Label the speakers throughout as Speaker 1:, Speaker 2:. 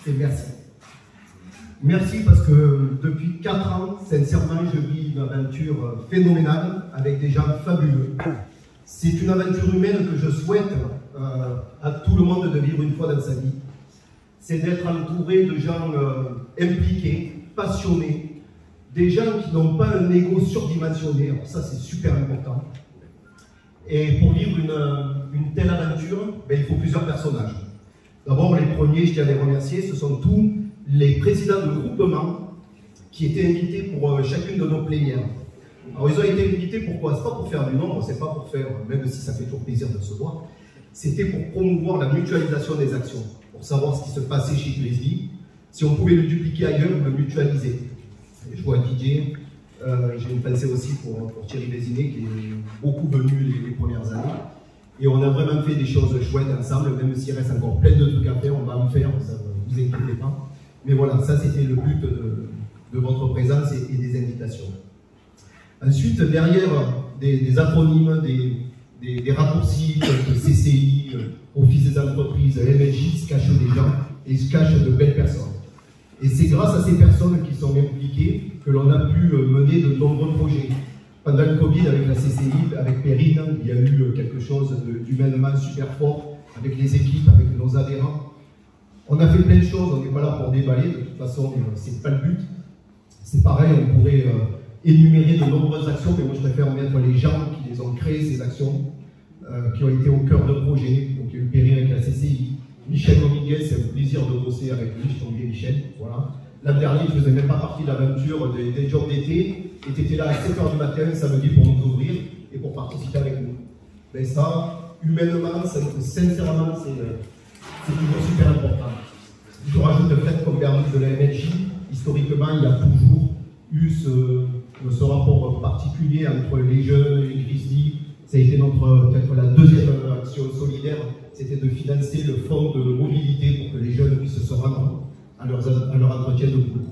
Speaker 1: c'est merci. Merci parce que depuis 4 ans, sincèrement, je vis une aventure phénoménale avec des gens fabuleux. C'est une aventure humaine que je souhaite à tout le monde de vivre une fois dans sa vie. C'est d'être entouré de gens impliqués, passionnés, des gens qui n'ont pas un ego surdimensionné. Alors ça, c'est super important. Et pour vivre une telle aventure, ben, il faut plusieurs personnages. D'abord, les premiers, je tiens à les remercier, ce sont tous les présidents de groupement qui étaient invités pour chacune de nos plénières. Alors, ils ont été invités pourquoi? C'est pas pour faire du nombre, c'est pas pour faire, même si ça fait toujours plaisir de se voir, c'était pour promouvoir la mutualisation des actions, pour savoir ce qui se passait chez Grizzly, si on pouvait le dupliquer ailleurs, le mutualiser. Et je vois Didier, j'ai une pensée aussi pour Thierry Vézinet, qui est beaucoup venu les premières années. Et on a vraiment fait des choses chouettes ensemble, même s'il reste encore plein de trucs à faire, on va en faire, ça ne vous inquiétez pas. Mais voilà, ça c'était le but de votre présence et des invitations. Ensuite, derrière des acronymes, des raccourcis comme CCI, Office des entreprises, MLJ, se cachent des gens et se cachent de belles personnes. Et c'est grâce à ces personnes qui sont impliquées que l'on a pu mener de nombreux projets. Pendant le Covid, avec la CCI, avec Perrine, il y a eu quelque chose d'humainement super fort, avec les équipes, avec nos adhérents. On a fait plein de choses, on n'est pas là pour déballer, de toute façon, c'est pas le but. C'est pareil, on pourrait énumérer de nombreuses actions, mais moi je préfère mettre les gens qui les ont créées, ces actions, qui ont été au cœur de projet. Donc il y a eu Perrine avec la CCI, Michel Dominguez, c'est un plaisir de bosser avec lui, je t'en dis Michel, voilà. L'an dernier, je ne faisais même pas partie de l'aventure des jobs d'été, et tu étais là à 7h du matin, samedi, pour nous ouvrir et pour participer avec nous. Mais ça, humainement, sincèrement, c'est toujours super important. Je rajoute le fait comme Bernard de la MLJ, historiquement, il y a toujours eu ce rapport particulier entre les jeunes et les Grizzly. Ça a été peut-être la deuxième action solidaire, c'était de financer le fonds de mobilité pour que les jeunes puissent se rendre à leur entretien de boulot.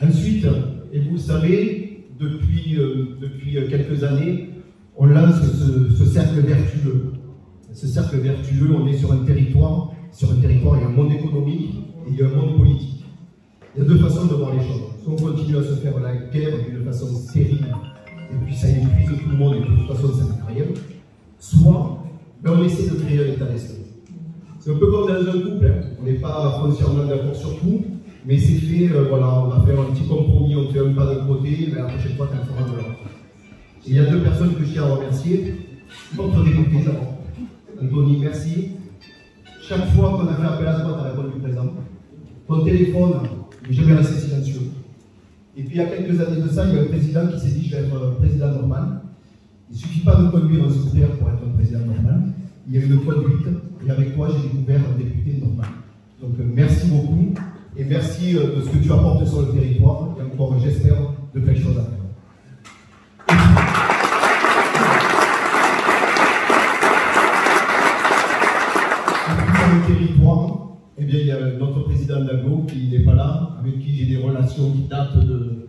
Speaker 1: Ensuite, et vous le savez, depuis quelques années, on lance ce cercle vertueux. Ce cercle vertueux, on est sur un territoire, il y a un monde économique et il y a un monde politique. Il y a deux façons de voir les choses. Soit on continue à se faire la guerre d'une façon stérile, et puis ça épuise tout le monde et de toute façon ça ne fait rien. Soit on essaie de créer un état d'esprit. C'est un peu comme dans un couple, hein. On n'est pas foncièrement d'accord sur tout, mais c'est fait, voilà, on va faire un petit compromis, on fait un pas d'un côté, mais la prochaine fois, tu le feras de l'autre. Et il y a deux personnes que je tiens à remercier. Votre député d'abord. Anthony, merci. Chaque fois qu'on a fait appel à toi, tu as répondu présent. Ton téléphone n'est jamais resté silencieux. Et puis il y a quelques années de ça, il y a un président qui s'est dit je vais être président normal. Il ne suffit pas de conduire un scooter pour être un président normal. Il y a une conduite, et avec toi, j'ai découvert un député normal. Donc merci beaucoup, et merci de ce que tu apportes sur le territoire, et encore, j'espère, de belles choses à faire. Le territoire, eh bien, il y a notre président d'Aglo qui n'est pas là, avec qui j'ai des relations qui datent de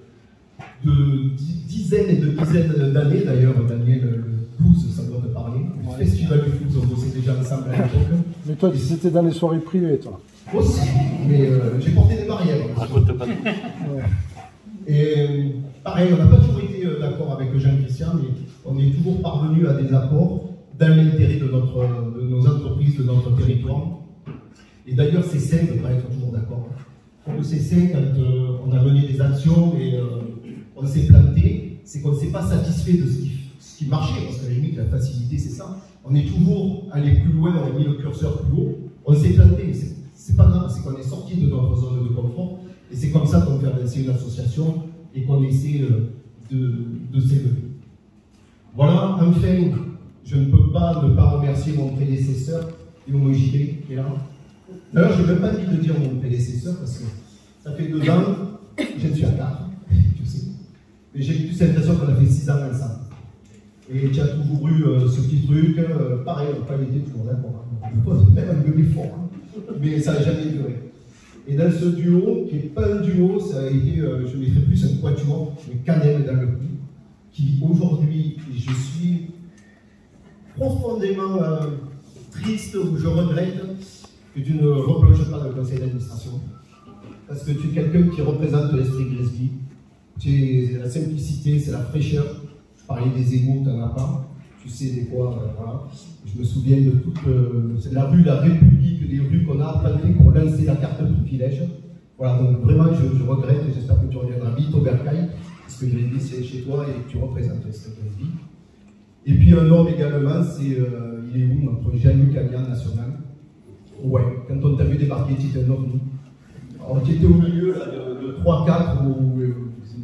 Speaker 1: dizaines et de dizaines d'années. D'ailleurs, Daniel, le blues, ça doit te parler. Le festival du blues, on bossait déjà ensemble à l'époque.
Speaker 2: Mais toi, c'était dans les soirées privées, toi.
Speaker 1: Aussi, mais j'ai porté des barrières. Et pareil, on n'a pas toujours été d'accord avec Jean-Christian, mais on est toujours parvenu à des accords dans l'intérêt de nos entreprises, de notre territoire. Et d'ailleurs, c'est sain de ne pas être toujours d'accord. C'est sain quand on a mené des actions et on s'est planté, c'est qu'on ne s'est pas satisfait de ce qui marchait, parce qu'à la limite, la facilité, c'est ça. On est toujours allé plus loin, on a mis le curseur plus haut, on s'est planté. C'est pas grave, c'est qu'on est sorti de notre zone de confort, et c'est comme ça qu'on fait avancer une association et qu'on essaie de s'élever. Voilà, enfin, je ne peux pas ne pas remercier mon prédécesseur, Léon Gillet, qui est là. D'ailleurs, je n'ai même pas envie de dire mon prédécesseur, parce que ça fait 2 ans, je ne suis à 4, tu sais. Mais j'ai plus l'impression qu'on a fait 6 ans ensemble. Et tu as toujours eu ce petit truc, pareil, on n'a pas été toujours d'accord. Même un gueuler fort, hein. Mais ça n'a jamais duré. Et dans ce duo, qui n'est pas un duo, ça a été, je mettrais plus un quatuor, mais Canel dans le coup, qui aujourd'hui, je suis profondément triste ou je regrette que tu ne replonges pas dans le conseil d'administration. administration. Parce que tu es quelqu'un qui représente l'esprit Gillespie. C'est la simplicité, c'est la fraîcheur. Je parlais des égaux, tu n'en as pas. Tu sais des fois, voilà. Je me souviens de toute la rue, la République, les rues qu'on a empruntées pour lancer la carte de privilège. Voilà, donc vraiment, je regrette et j'espère que tu reviendras vite au Bercail, parce que Gillespie, c'est chez toi et tu représentes l'esprit Gillespie. Et puis un homme également, c'est, il est où, notre Jean-Luc Allian national. Ouais, quand on t'a vu débarquer, tu étais un homme. Alors, tu étais au milieu là, de 3-4 où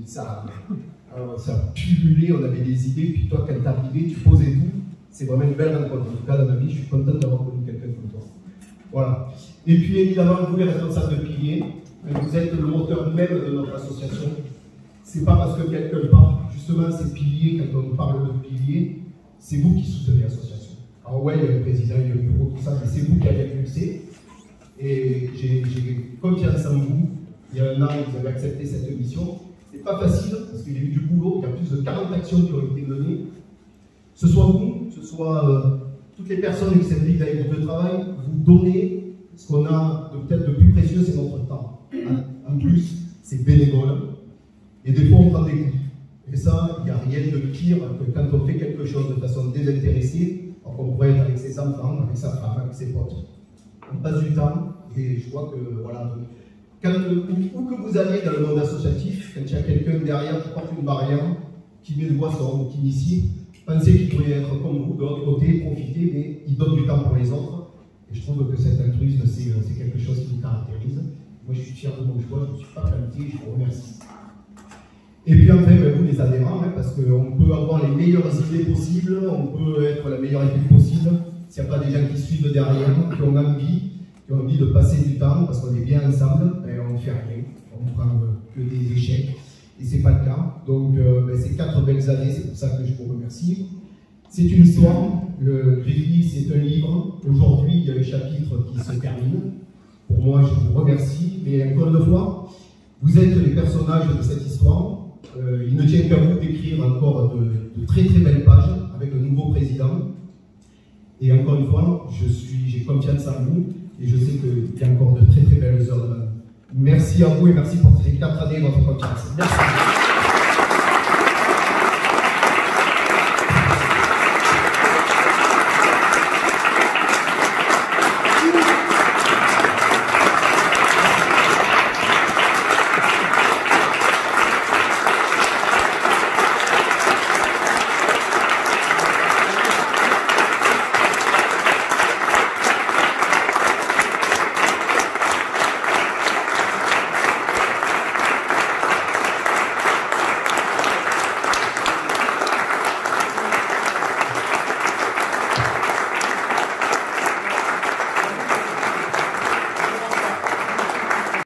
Speaker 1: ça a pullulé, on avait des idées, puis toi, quand t'arrivais, tu posais tout. C'est vraiment une belle rencontre. En tout cas, dans ma vie, je suis content d'avoir connu quelqu'un comme toi. Voilà. Et puis, évidemment, vous, les responsables de piliers, vous êtes le moteur même de notre association. C'est pas parce que quelqu'un parle, justement, ces piliers, quand on parle de piliers, c'est vous qui soutenez l'association. Alors, ouais, il y a le président, il y a le bureau, tout ça, mais c'est vous qui avez impulsé. Et j'ai confiance en vous. Il y a un an, vous avez accepté cette mission. C'est pas facile, parce qu'il y a eu du boulot, il y a plus de 40 actions qui ont été menées. Ce soit vous, ce soit toutes les personnes qui s'impliquent dans les groupes de travail, vous donnez ce qu'on a peut-être de plus précieux, c'est notre temps. En plus, c'est bénévole. Et des fois, on prend des coups. Et ça, il n'y a rien de pire que quand on fait quelque chose de façon désintéressée, alors qu'on pourrait être avec ses enfants, avec sa femme, avec ses potes. On passe du temps, et je vois que, voilà, où que vous allez dans le monde associatif, quand il y a quelqu'un derrière qui porte une barrière, qui met le boisson, qui initie, pensez qu'il pourrait être comme vous, de l'autre côté, profiter, mais il donne du temps pour les autres. Et je trouve que cet altruisme, c'est quelque chose qui vous caractérise. Moi, je suis fier de mon choix, je ne suis pas planté, je vous remercie. Et puis enfin, vous les adhérents, hein, parce qu'on peut avoir les meilleures idées possibles, on peut être la meilleure équipe possible, s'il n'y a pas des gens qui suivent derrière, qui ont envie de passer du temps, parce qu'on est bien ensemble, et on ne fait rien, on ne prend que des échecs, et ce n'est pas le cas. Donc ces 4 belles années, c'est pour ça que je vous remercie. C'est une histoire, le Gillespie, c'est un livre. Aujourd'hui, il y a un chapitre qui se termine. Pour moi, je vous remercie, mais encore une fois, vous êtes les personnages de cette histoire. Il ne tient qu'à vous d'écrire encore de très très belles pages avec le nouveau président. Et encore une fois, j'ai confiance en vous et je sais qu'il y a encore de très très belles heures devant nous. Merci à vous et merci pour ces 4 années de votre confiance. Merci.